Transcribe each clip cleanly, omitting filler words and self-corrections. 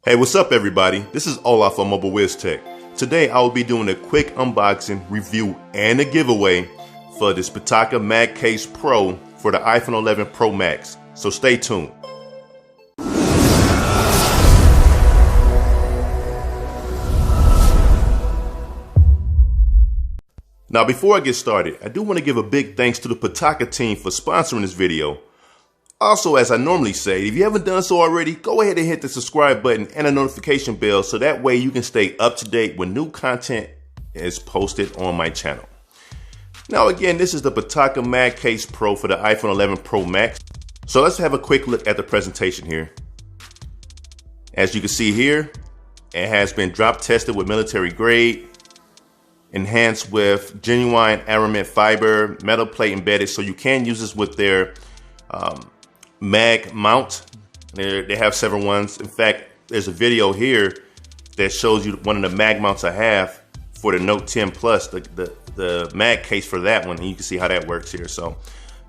Hey, what's up everybody? This is Olaf from Mobile WizTech. Today I will be doing a quick unboxing, review, and a giveaway for this PITAKA MagCase Pro for the iPhone 11 Pro Max. So stay tuned. Now before I get started, I do want to give a big thanks to the PITAKA team for sponsoring this video. Also, as I normally say, if you haven't done so already, go ahead and hit the subscribe button and the notification bell so that way you can stay up to date when new content is posted on my channel. Now again, this is the PITAKA MagCase Pro for the iPhone 11 Pro Max. So let's have a quick look at the presentation here. As you can see here, it has been drop tested with military grade, enhanced with genuine aramid fiber, metal plate embedded, so you can use this with their mag mount. They have several ones. In fact, there's a video here that shows you one of the mag mounts I have for the Note 10 Plus, the mag case for that one, and you can see how that works here. So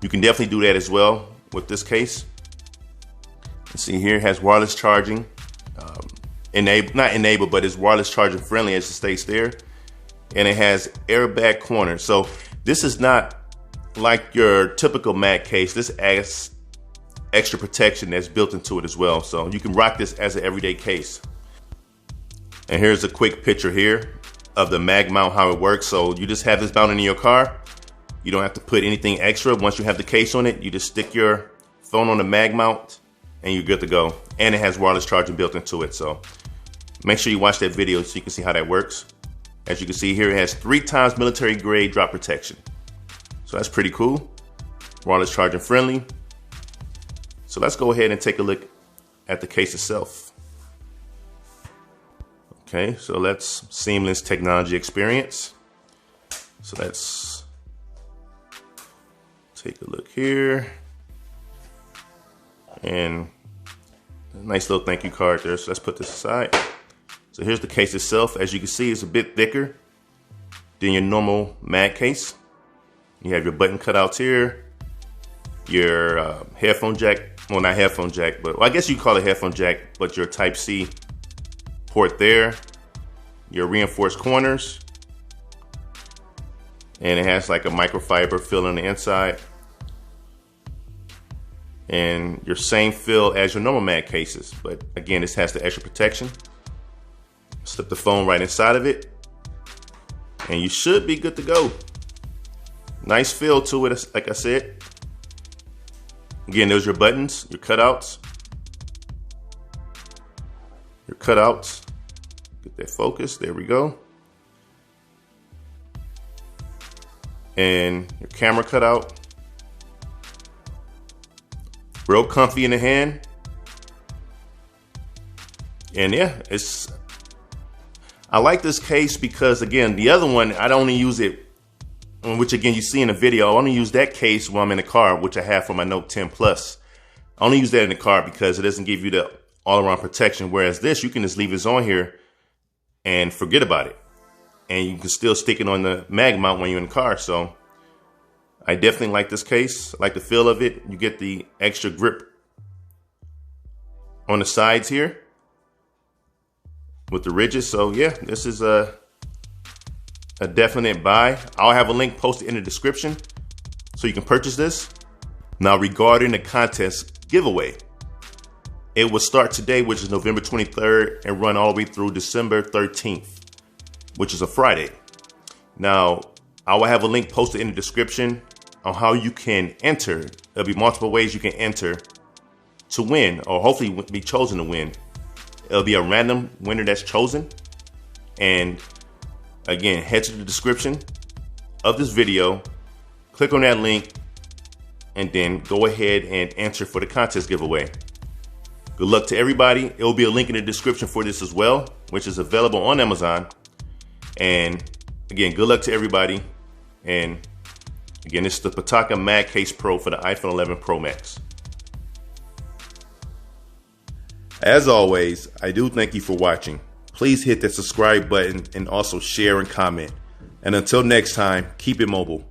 you can definitely do that as well with this case. You see here it has wireless charging, not enabled, but it's wireless charging friendly as it states there, and it has airbag corners. So this is not like your typical mag case. This adds extra protection that's built into it as well. So you can rock this as an everyday case. And here's a quick picture here of the mag mount, how it works. So you just have this mounted in your car. You don't have to put anything extra. Once you have the case on it, you just stick your phone on the mag mount and you're good to go. And it has wireless charging built into it. So make sure you watch that video so you can see how that works. As you can see here, it has 3 times military grade drop protection. So that's pretty cool. Wireless charging friendly. So let's go ahead and take a look at the case itself. Okay, so that's seamless technology experience. So let's take a look here. And a nice little thank you card there. So let's put this aside. So here's the case itself. As you can see, it's a bit thicker than your normal mag case. You have your button cutouts here, your headphone jack. Well, not headphone jack, but I guess you call it headphone jack, but your Type-C port there, your reinforced corners, and it has like a microfiber fill on the inside, and your same fill as your normal mag cases, but again, this has the extra protection. Slip the phone right inside of it, and you should be good to go. Nice feel to it, like I said. Again, those are your buttons, your cutouts. Get that focus, there we go. And your camera cutout. Real comfy in the hand. And yeah, I like this case because again, the other one, I'd only use it, which again you see in the video, I only use that case when I'm in the car, which I have for my Note 10 Plus. I only use that in the car because it doesn't give you the all-around protection, whereas this, you can just leave this on here and forget about it. And you can still stick it on the mag mount when you're in the car. So I definitely like this case. I like the feel of it. You get the extra grip on the sides here with the ridges. So yeah, this is a definite buy. I'll have a link posted in the description so you can purchase this. Now regarding the contest giveaway, it will start today, which is November 23rd, and run all the way through December 13th, which is a Friday. Now, I will have a link posted in the description on how you can enter. There'll be multiple ways you can enter to win, or hopefully be chosen to win. It'll be a random winner that's chosen. And again, head to the description of this video, click on that link, and then go ahead and enter for the contest giveaway. Good luck to everybody. It will be a link in the description for this as well, which is available on Amazon. And again, good luck to everybody. And again, this is the PITAKA MagCase Pro for the iPhone 11 Pro Max. As always, I do thank you for watching. Please hit that subscribe button and also share and comment. And until next time, keep it mobile.